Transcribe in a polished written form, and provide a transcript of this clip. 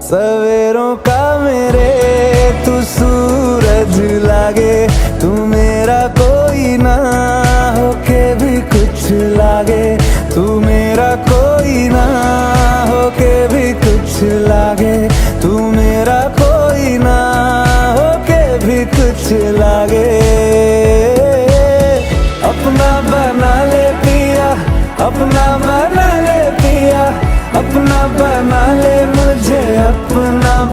सवेरों का मेरे तू सूरज लागे, तू मेरा कोई ना होके भी कुछ लागे, तू मेरा कोई ना होके भी कुछ लागे, तू मेरा कोई ना होके भी कुछ लागे। अपना बना ले पिया, अपना